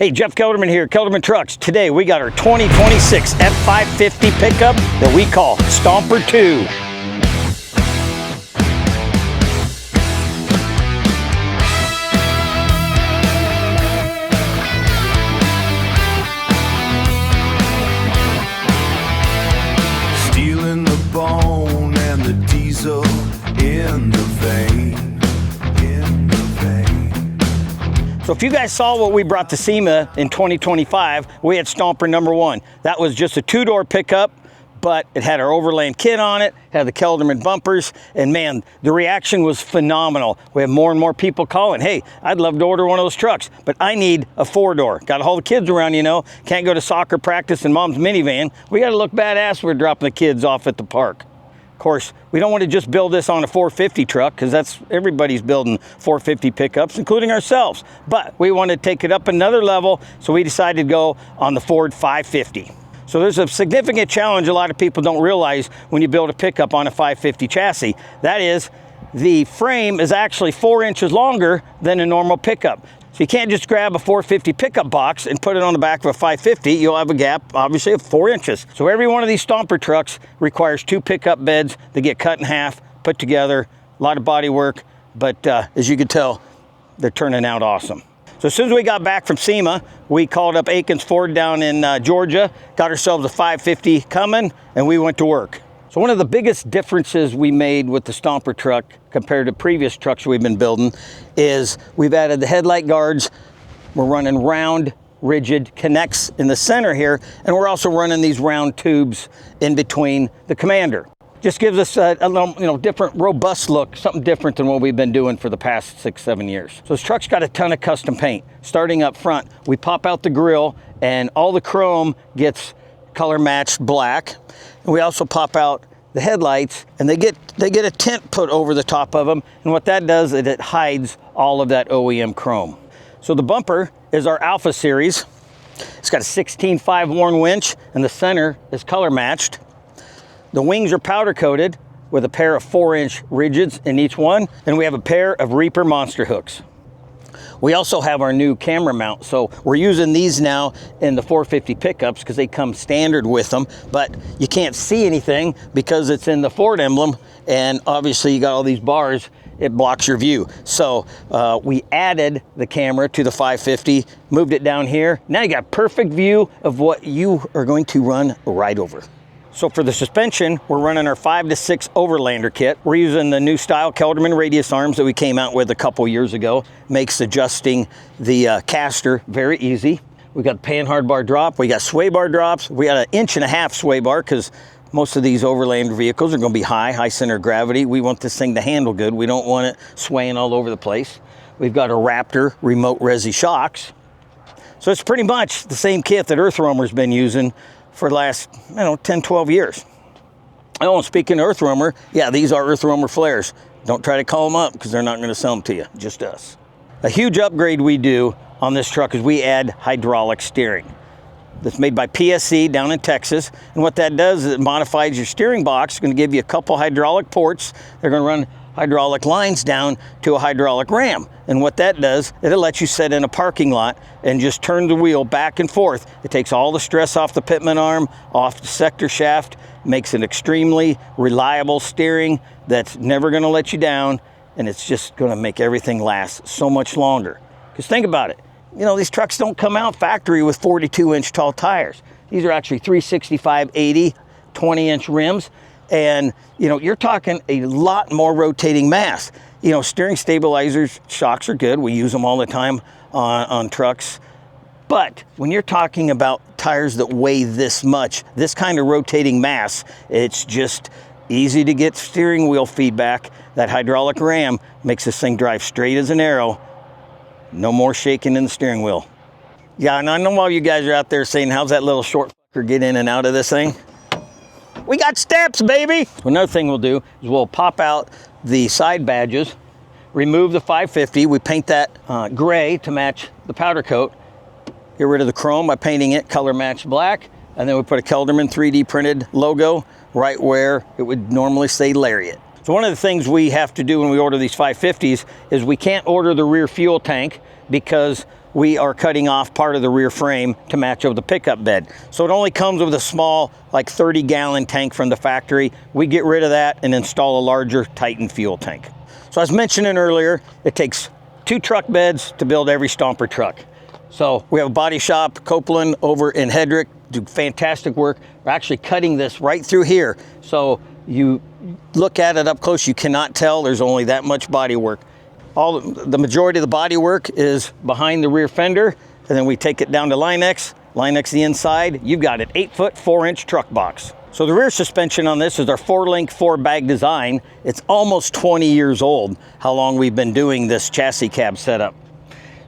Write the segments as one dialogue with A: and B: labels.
A: Hey, Jeff Kelderman here, Kelderman Trucks. Today we got our 2026 F550 pickup that we call Stomper 2.
B: Steel in the bone and the diesel in the vein.
A: So if you guys saw what we brought to SEMA in 2025, we had Stomper number 1. That was just a 2-door pickup, but it had our overland kit on it, had the Kelderman bumpers, and man, the reaction was phenomenal. We have more and more people calling, hey, I'd love to order one of those trucks, but I need a 4-door. Got to haul the kids around, you know, can't go to soccer practice in mom's minivan. We got to look badass when we're dropping the kids off at the park. Of course, we don't want to just build this on a 450 truck because that's everybody's building 450 pickups, including ourselves. But we want to take it up another level, so we decided to go on the Ford 550. So there's a significant challenge a lot of people don't realize when you build a pickup on a 550 chassis. That is, the frame is actually 4 inches longer than a normal pickup. So you can't just grab a 450 pickup box and put it on the back of a 550. You'll have a gap, obviously, of 4 inches. So every one of these Stomper trucks requires 2 pickup beds. They get cut in half, put together, a lot of body work, but as you can tell, they're turning out awesome. So as soon as we got back from SEMA, we called up Akins Ford down in Georgia, got ourselves a 550 coming, and we went to work. So one of the biggest differences we made with the Stomper truck compared to previous trucks we've been building is we've added the headlight guards. We're running round, rigid connects in the center here, and we're also running these round tubes in between the Commander. Just gives us a little, different, robust look, something different than what we've been doing for the past 6-7 years. So this truck's got a ton of custom paint. Starting up front, we pop out the grille, and all the chrome gets color matched black. And we also pop out the headlights, and they get a tint put over the top of them, and what that does is it hides all of that OEM chrome. So the bumper is our Alpha Series. It's got a 16.5 Warn winch, and the center is color matched. The wings are powder coated with a pair of 4-inch rigids in each one, and we have a pair of Reaper monster hooks. We also have our new camera mount, so we're using these now in the 450 pickups because they come standard with them, but you can't see anything because it's in the Ford emblem, and obviously you got all these bars, it blocks your view. So we added the camera to the 550, moved it down here. Now you got perfect view of what you are going to run right over. So for the suspension, we're running our 5-6 Overlander kit. We're using the new style Kelderman radius arms that we came out with a couple years ago. Makes adjusting the caster very easy. We got panhard bar drop, we got sway bar drops, we got 1.5 inch sway bar because most of these Overlander vehicles are going to be high center of gravity. We want this thing to handle good. We don't want it swaying all over the place. We've got a Raptor remote resi shocks. So it's pretty much the same kit that Earthroamer's been using for the last, 10, 12 years. Oh, speaking of Earthroamer, yeah, these are Earthroamer flares. Don't try to call them up because they're not going to sell them to you, just us. A huge upgrade we do on this truck is we add hydraulic steering. That's made by PSC down in Texas. And what that does is it modifies your steering box. It's going to give you a couple hydraulic ports. They're going to run hydraulic lines down to a hydraulic ram. And what that does, it'll let you sit in a parking lot and just turn the wheel back and forth. It takes all the stress off the pitman arm, off the sector shaft, makes an extremely reliable steering that's never going to let you down, and it's just going to make everything last so much longer. Because think about it, these trucks don't come out factory with 42-inch tall tires. These are actually 365/80, 20-inch rims. And, you're talking a lot more rotating mass. Steering stabilizers, shocks are good. We use them all the time on trucks. But when you're talking about tires that weigh this much, this kind of rotating mass, it's just easy to get steering wheel feedback. That hydraulic ram makes this thing drive straight as an arrow. No more shaking in the steering wheel. Yeah, and I know all you guys are out there saying, how's that little short fucker get in and out of this thing? We got steps, baby. Another thing we'll do is we'll pop out the side badges, remove the 550. We paint that gray to match the powder coat. Get rid of the chrome by painting it color match black. And then we put a Kelderman 3D printed logo right where it would normally say Lariat. So one of the things we have to do when we order these 550s is we can't order the rear fuel tank because we are cutting off part of the rear frame to match up the pickup bed. So it only comes with a small, like 30-gallon tank from the factory. We get rid of that and install a larger Titan fuel tank. So as mentioned earlier, it takes 2 truck beds to build every Stomper truck. So we have a body shop, Copeland, over in Hedrick, do fantastic work. We're actually cutting this right through here. So you look at it up close, you cannot tell there's only that much body work. The majority of the body work is behind the rear fender, and then we take it down to Line-X the inside. You've got an 8-foot, 4-inch truck box. So the rear suspension on this is our 4-link, 4-bag design. It's almost 20 years old, how long we've been doing this chassis cab setup.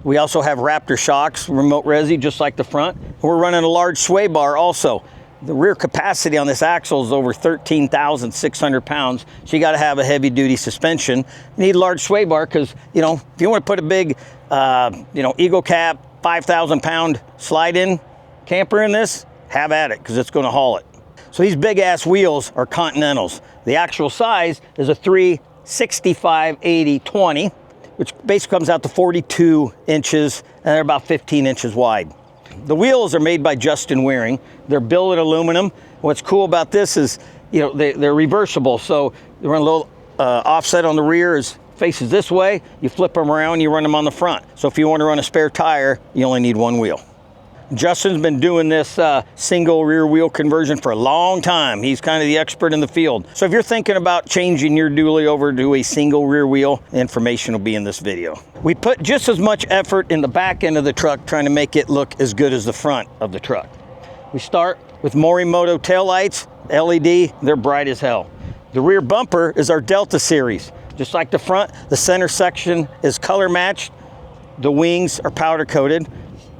A: We also have Raptor shocks, remote resi, just like the front. We're running a large sway bar also. The rear capacity on this axle is over 13,600 pounds, so you got to have a heavy-duty suspension. You need a large sway bar because, you know, if you want to put a big, Eagle Cap, 5,000-pound slide-in camper in this, have at it because it's going to haul it. So these big-ass wheels are Continentals. The actual size is a 365/80/20, which basically comes out to 42 inches, and they're about 15 inches wide. The wheels are made by Wehring. They're billet aluminum. What's cool about this is, you know, they're reversible. So they run a little offset on the rear, faces this way. You flip them around, you run them on the front. So if you want to run a spare tire, you only need 1 wheel. Justin's been doing this single rear wheel conversion for a long time. He's kind of the expert in the field. So if you're thinking about changing your dually over to a single rear wheel, information will be in this video. We put just as much effort in the back end of the truck trying to make it look as good as the front of the truck. We start with Morimoto taillights, LED, they're bright as hell. The rear bumper is our Delta series. Just like the front, the center section is color matched. The wings are powder coated.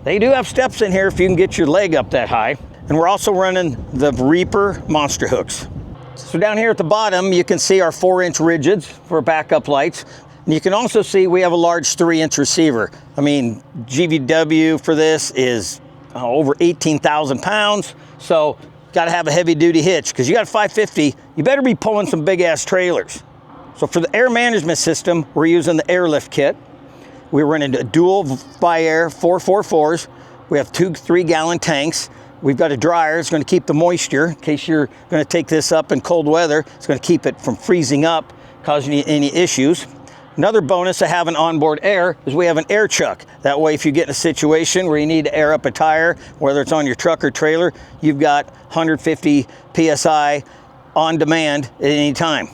A: They do have steps in here if you can get your leg up that high. And we're also running the Reaper monster hooks. So down here at the bottom, you can see our 4-inch rigids for backup lights. And you can also see we have a large 3-inch receiver. I mean, GVW for this is over 18,000 pounds. So got to have a heavy duty hitch because you got a 550, you better be pulling some big ass trailers. So for the air management system, we're using the airlift kit. We're running a dual VIAIR 444s. We have 2 3-gallon tanks. We've got a dryer. It's going to keep the moisture in case you're going to take this up in cold weather. It's going to keep it from freezing up, causing you any issues. Another bonus of having onboard air is we have an air chuck. That way, if you get in a situation where you need to air up a tire, whether it's on your truck or trailer, you've got 150 PSI on demand at any time.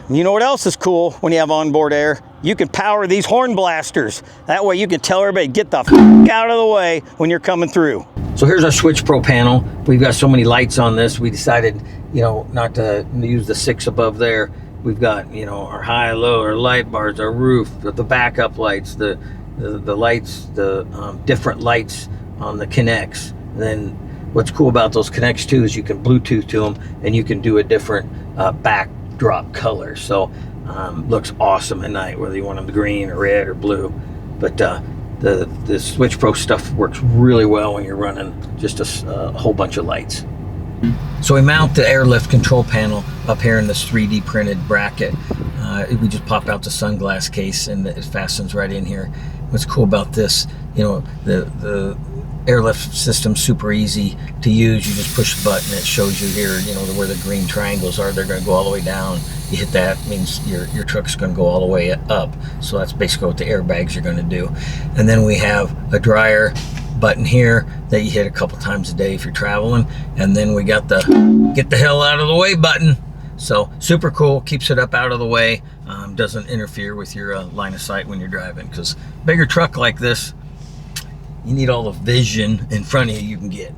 A: You know what else is cool when you have onboard air? You can power these Hornblasters. That way you can tell everybody, get the f out of the way when you're coming through. So here's our Switch Pro panel. We've got so many lights on this, we decided, you know, not to use the 6 above there. We've got, you know, our high, low, our light bars, our roof, the backup lights, the lights, the different lights on the Connects. And then what's cool about those Connects too is you can Bluetooth to them and you can do a different backdrop color. So looks awesome at night, whether you want them green or red or blue. But the Switch Pro stuff works really well when you're running just a whole bunch of lights. So we mount the airlift control panel up here in this 3D printed bracket. We just pop out the sunglass case and it fastens right in here. What's cool about this, you know, the airlift system's super easy to use. You just push the button, it shows you here, you know, where the green triangles are. They're going to go all the way down. You hit that, means your truck's going to go all the way up. So that's basically what the airbags are going to do. And then we have a dryer button here that you hit a couple times a day if you're traveling. And then we got the get the hell out of the way button. So super cool, keeps it up out of the way, doesn't interfere with your line of sight when you're driving, because bigger truck like this, you need all the vision in front of you can get.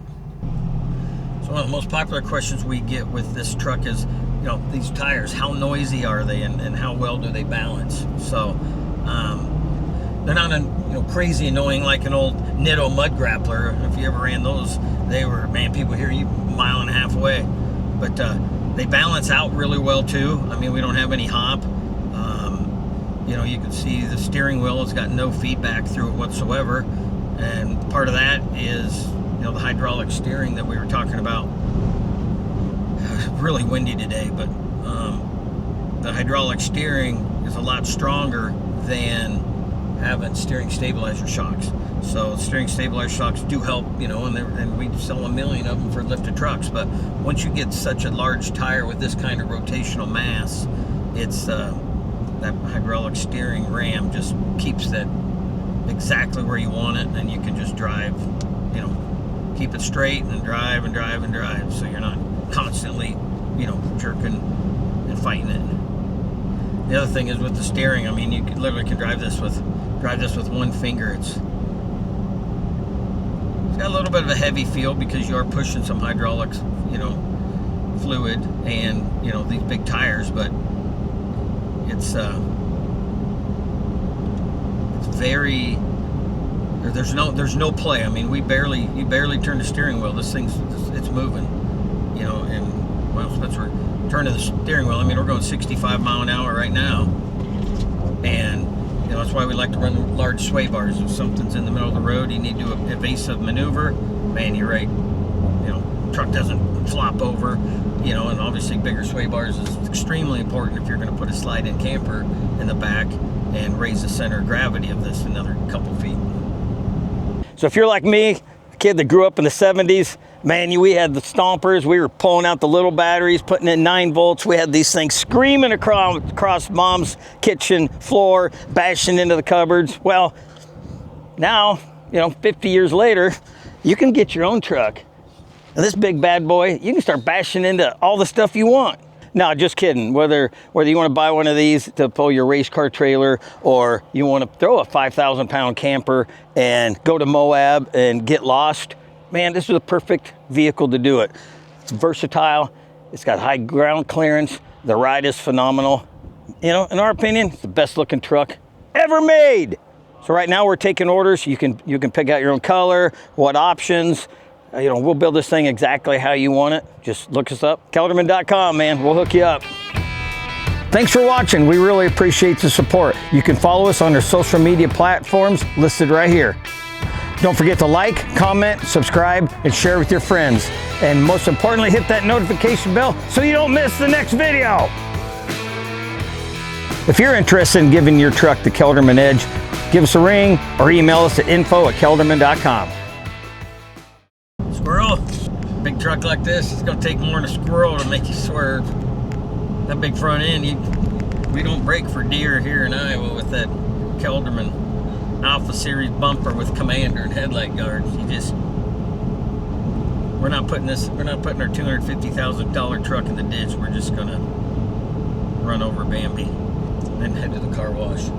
A: So one of the most popular questions we get with this truck is, you know, these tires, how noisy are they and how well do they balance? So they're not crazy annoying like an old Nitto mud grappler. If you ever ran those, they were, man, people hear you a mile and a half away. But they balance out really well too. I mean, we don't have any hop. You know, you can see the steering wheel has got no feedback through it whatsoever. And part of that is, you know, the hydraulic steering that we were talking about. It's really windy today, but the hydraulic steering is a lot stronger than having steering stabilizer shocks. So steering stabilizer shocks do help, you know, and we sell 1 million of them for lifted trucks. But once you get such a large tire with this kind of rotational mass, it's that hydraulic steering ram just keeps that exactly where you want it, and you can just drive, you know, keep it straight and drive and drive and drive, so you're not constantly, you know, jerking and fighting it. The other thing is with the steering, I mean, you literally can drive this with one finger. It's got a little bit of a heavy feel because you are pushing some hydraulics, you know, fluid and, you know, these big tires, but it's very, there's no play. I mean, you barely turn the steering wheel. It's moving, you know. And well, since we're turning the steering wheel, I mean, we're going 65 mile an hour right now, and you know, that's why we like to run large sway bars. If something's in the middle of the road, you need to do an evasive maneuver, man, you're right. You know, truck doesn't flop over, you know, and obviously bigger sway bars is extremely important if you're going to put a slide-in camper in the back and raise the center of gravity of this another couple feet. So if you're like me, a kid that grew up in the 70s, man, we had the Stompers. We were pulling out the little batteries, putting in 9 volts. We had these things screaming across mom's kitchen floor, bashing into the cupboards. Well, now, you know, 50 years later, you can get your own truck. And this big bad boy, you can start bashing into all the stuff you want. No, just kidding. Whether you want to buy one of these to pull your race car trailer, or you want to throw a 5,000 pound camper and go to Moab and get lost, man, this is a perfect vehicle to do it. It's versatile. It's got high ground clearance. The ride is phenomenal. You know, in our opinion, it's the best looking truck ever made. So right now we're taking orders. You can pick out your own color, what options. You know, we'll build this thing exactly how you want it. Just look us up, Kelderman.com, man. We'll hook you up. Thanks for watching. We really appreciate the support. You can follow us on our social media platforms listed right here. Don't forget to like, comment, subscribe, and share with your friends. And most importantly, hit that notification bell so you don't miss the next video. If you're interested in giving your truck the Kelderman Edge, give us a ring or email us at info@kelderman.com. Squirrel, big truck like this, it's gonna take more than a squirrel to make you swerve. That big front end, we don't brake for deer here in Iowa with that Kelderman Alpha Series bumper with commander and headlight guards. We're not putting our $250,000 truck in the ditch. We're just gonna run over Bambi and then head to the car wash.